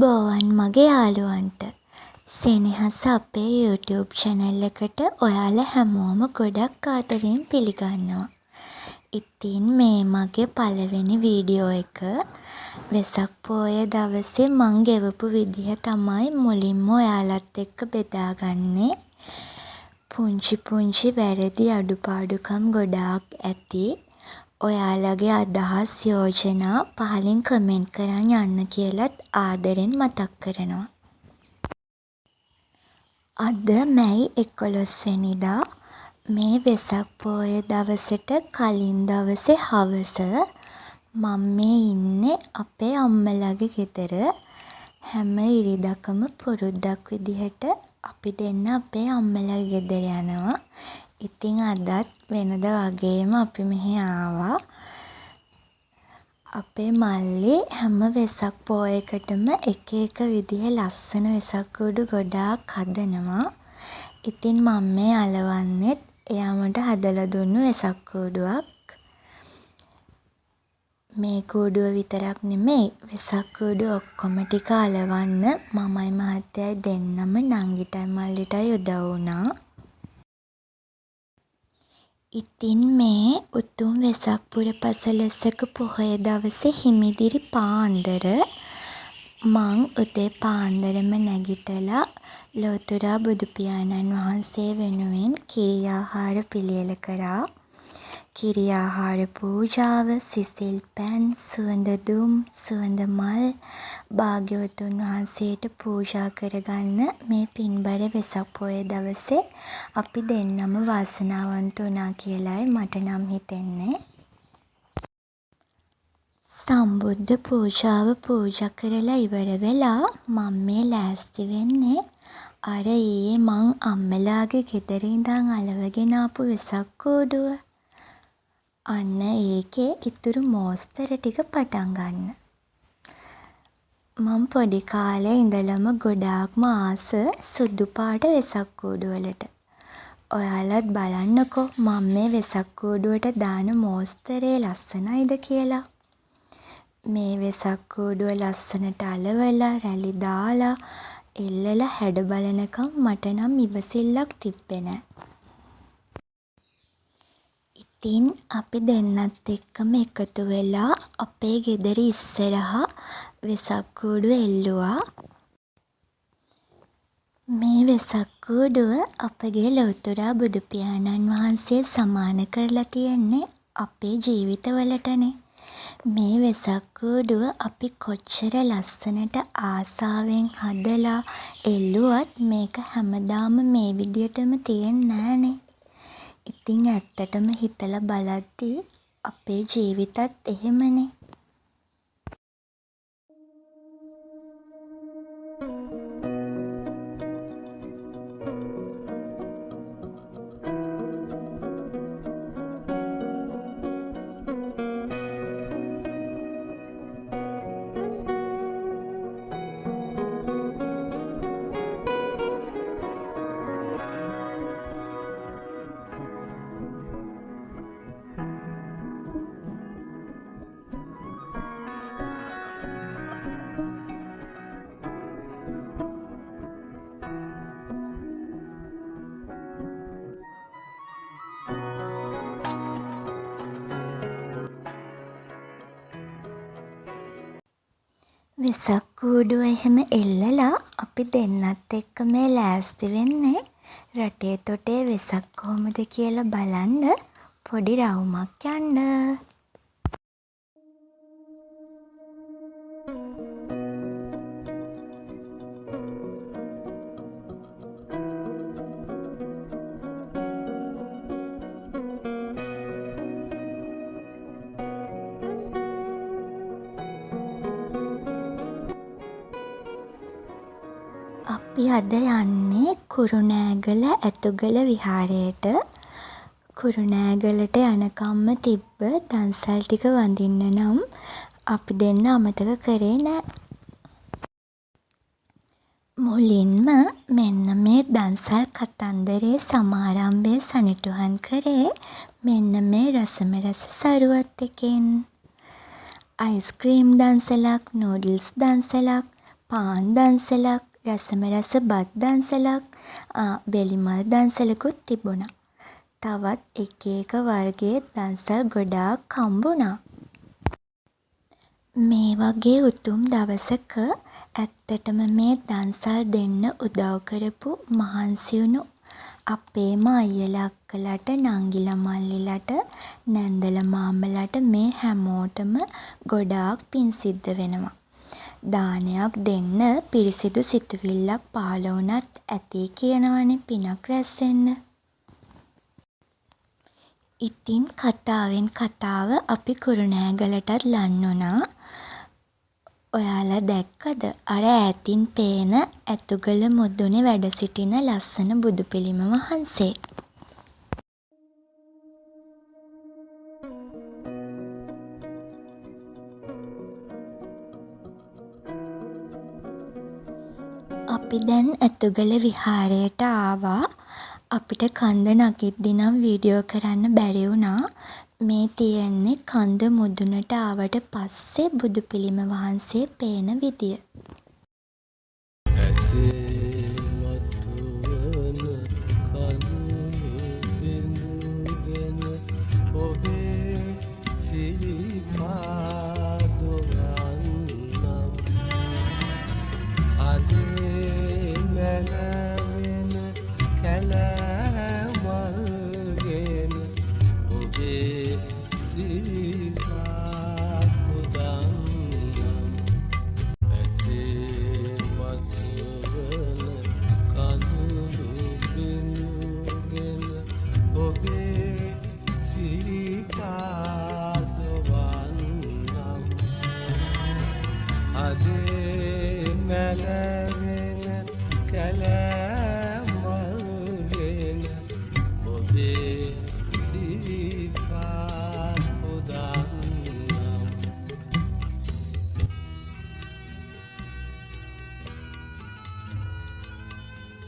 අයිබෝවන් මගේ යාළුවන්ට. සෙනෙහස අපේ YouTube channel එකට ඔයාලා හැමෝම ගොඩක් ආදරෙන් පිළිගන්නවා. ඉතින් මේ මගේ පළවෙනි වීඩියෝ එක. වෙසක් පෝය දවසේ මං ගෙවපු විදිහ තමයි මුලින්ම ඔයාලත් එක්ක බෙදාගන්නේ. පුංචි පුංචි වැරදි අඩුපාඩුකම් ගොඩාක් ඇති. ඔයාලගේ අදහස් යෝජනා පහලින් කමෙන්ට් කරන් යන්න කියලත් ආදරෙන් මතක් කරනවා. අද මැයි 11 වෙනිදා මේ වෙසක් පෝය දවසට කලින් දවසේ හවස මම මේ ඉන්නේ අපේ අම්මලාගේ ගෙදර. හැම ඉරිදකම පුරුද්දක් විදිහට අපි දෙන්න අපේ අම්මලාගේ ගෙදර යනවා. ඉතින් අදත් වෙනද වගේම අපි මෙහෙ ආවා. අපේ මල්ලි හැම වෙසක් පෝයකටම එක එක විදිහේ ලස්සන වෙසක් කූඩු ගොඩාක් හදනවා. ඉතින් මම මේ අලවන්නෙත් එයා මට හදලා දුන්නු වෙසක් කූඩුවක්. මේ කූඩුව විතරක් නෙමෙයි වෙසක් කූඩු ඔක්කොම ටික අලවන්න මමයි මහත්තයයි දෙන්නම නංගිටයි මල්ලිටයි උදව් වුණා. ඉතින් මේ උතුම් වෙසක් පුර පසළොස්වක පොහොය දවසේ හිමිදිරි පාන්දර මං උදේ පාන්දරම නැගිටලා ලෝතුරා බුදු පියාණන් වහන්සේ වෙනුවෙන් කිරි ආහාර පිළියෙල කරා. කිරි ආහාර පූජාව, සිසිල් පැන්, සුවඳ දුම්, සුවඳ මල් භාග්‍යවතුන් වහන්සේට පූජා කරගන්න මේ පින්බර වෙසක් පොය දවසේ අපි දෙන්නම වාසනාවන්ත වුණා කියලයි මට නම් හිතෙන්නේ. සම්බුද්ධ පූජාව පූජා කරලා ඉවර වෙලා මම මේ ලෑස්ති වෙන්නේ අර ඊයේ මං අම්මලාගේ ගෙදර ඉඳන් අලවගෙන ආපු වෙසක් කූඩුව. අන්න ඒකේ ඉතුරු මෝස්තර ටික පටන් ගන්න. මම පොඩි කාලේ ඉඳලම ගොඩාක්ම ආස සුදු පාට වෙසක් කූඩු වලට. ඔයාලත් බලන්නකෝ මම මේ වෙසක් කූඩුවට දාන මෝස්තරේ ලස්සනයිද කියලා. මේ වෙසක් කූඩුව ලස්සනට අලවලා රැලි දාලා එල්ලලා හැඩ බලනකම් මට නම් ඉවසිල්ලක් තිබ්බේ නෑ. ඉතින් අපි දෙන්නත් එක්කම එකතු වෙලා අපේ ගෙදර ඉස්සරහා වෙසක් කූඩුව එල්ලුවා. මේ වෙසක් කූඩුව අපගේ ලෝතුරා බුදු පියාණන් වහන්සේ සමාන කරලා තියෙන්නේ අපේ ජීවිතවලටනේ. මේ වෙසක් කූඩුව අපි කොච්චර ලස්සනට ආසාවෙන් හදලා එල්ලුවත් මේක හැමදාම මේ විදියටම තියෙන්නේ නෑනේ. ඉතින් ඇත්තටම හිතලා බලද්දී අපේ ජීවිතත් එහෙමනේ. වෙසක් කූඩුව එහෙම එල්ලලා අපි දෙන්නත් එක්ක මේ ලෑස්ති වෙන්නේ රටේ තොටේ වෙසක් කොහොමද කියලා බලන්න පොඩි රවුමක් යන්න. අපි අද යන්නේ කුරුණෑගල ඇතුගල විහාරයට. කුරුණෑගලට යනකම්ම තිබ්බ දන්සල් ටික වඳින්න නම් අපි දෙන්න අමතක කරේ නෑ. මුලින්ම මෙන්න මේ දන්සල් කතන්දරේ සමාරම්භය සනිටුහන් කරේ මෙන්න මේ රසම රස සරුවත් එකෙන්. අයිස්ක්‍රීම් දන්සලක්, නූඩල්ස් දන්සලක්, පාන් දන්සලක්, රසම රස බත් දන්සලක්, වෙලිමල් දන්සලකුත් තිබුණා. තවත් එක එක වර්ගයේ දන්සල් ගොඩාක් හම්බුණා. මේ වගේ උතුම් දවසක ඇත්තටම මේ දන්සල් දෙන්න උදව් කරපු මහන්සි වුණු අපේම අයියලා අක්කලාට, නංගිලා මල්ලිලාට, නැන්දලා මාමලාට මේ හැමෝටම ගොඩාක් පින් සිද්ධ වෙනවා. දානයක් දෙන්න පිරිසිදු සිතුවිල්ලක් පහළ වුණත් ඇති කියනවනේ පිනක් රැස් වෙන්න. ඉතින් කතාවෙන් කතාව අපි කුරුණෑගලටත් ලං වුණා. ඔයාලා දැක්කද අර ඈතින් පේන ඇතුගල මුදුනේ වැඩ සිටින ලස්සන බුදු පිළිම වහන්සේ? අපි දැන් ඇතුගල විහාරයට ආවා. අපිට කන්ද නගිද්දි නම් වීඩියෝ කරන්න බැරි වුණා. මේ තියෙන්නේ කන්ද මුදුනට ආවට පස්සේ බුදු පිළිම වහන්සේ පේන විදිය.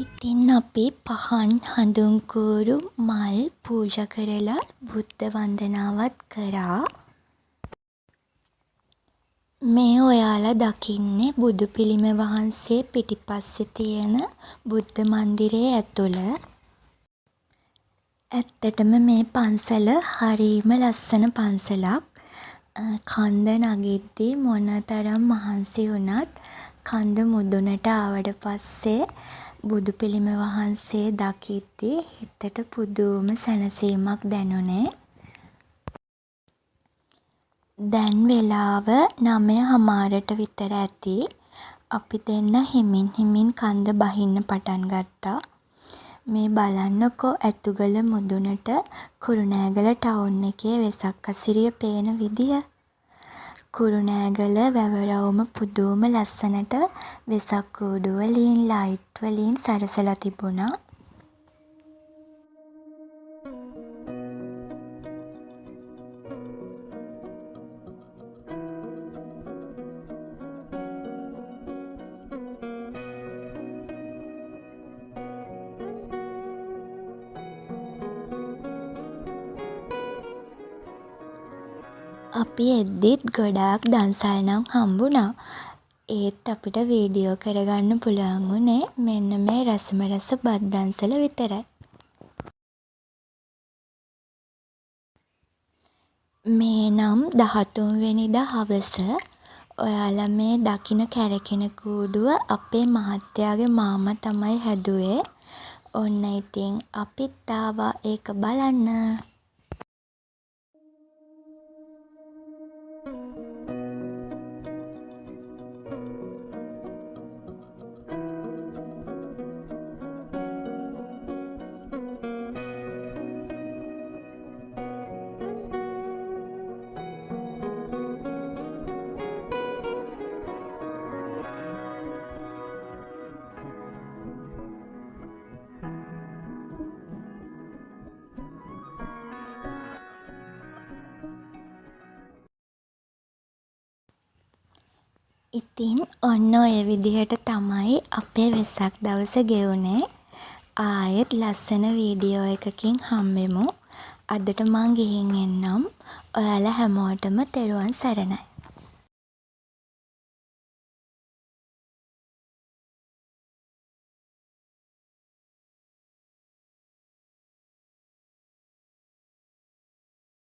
ඉතින් අපි පහන් හඳුන් කූරු මල් පූජා කරලා බුද්ධ වන්දනාවත් කරා. මේ ඔයාලා දකින්නේ බුදු පිළිම වහන්සේ පිටිපස්සේ තියෙන බුද්ධ මන්දිරයේ ඇතුළ. ඇත්තටම මේ පන්සල හරිම ලස්සන පන්සලක්. කන්ද නගිද්දී මොනතරම් මහන්සි වුණත් කන්ද මුදුනට ආවට පස්සේ බුදු පිළිම වහන්සේ දකිද්දී හිතට පුදුම සැනසීමක් දැනුනේ. දැන් වෙලාව 9:00 විතර ඇති. අපි දෙන්න හිමින් හිමින් කන්ද බහින්න පටන් ගත්තා. මේ බලන්නකෝ ඇතුගල මුදුනට කුරුණෑගල ටවුන් එකේ වෙසක් අසිරිය පේන විදිය. කුරුණෑගල වැවරවුම පුදුම ලස්සනට වෙසක් කූඩු වලින් ලයිට් වලින් සරසලා තිබුණා. අපි එද්දිත් ගොඩාක් දන්සල් නම් හම්බුණා. ඒත් අපිට වීඩියෝ කරගන්න පුළුවන් වුණේ මෙන්න මේ රසම රස බත් දන්සල විතරයි. මේ නම් 13 වෙනිදා හවස. ඔයාලා මේ දකින කැරකෙන කූඩුව අපේ මහත්තයාගේ මාමා තමයි හැදුවේ. ඔන්න ඉතින් අපිත් ආවා ඒක බලන්න. ඉතින් ඔන්න ඔය විදිහට තමයි අපේ වෙසක් දවස ගෙවුනේ. ආයෙත් ලස්සන වීඩියෝ එකකින් හම්බෙමු. අදට මං ගිහින් එන්නම්. ඔයාලා හැමෝටම තෙරුවන් සරණයි.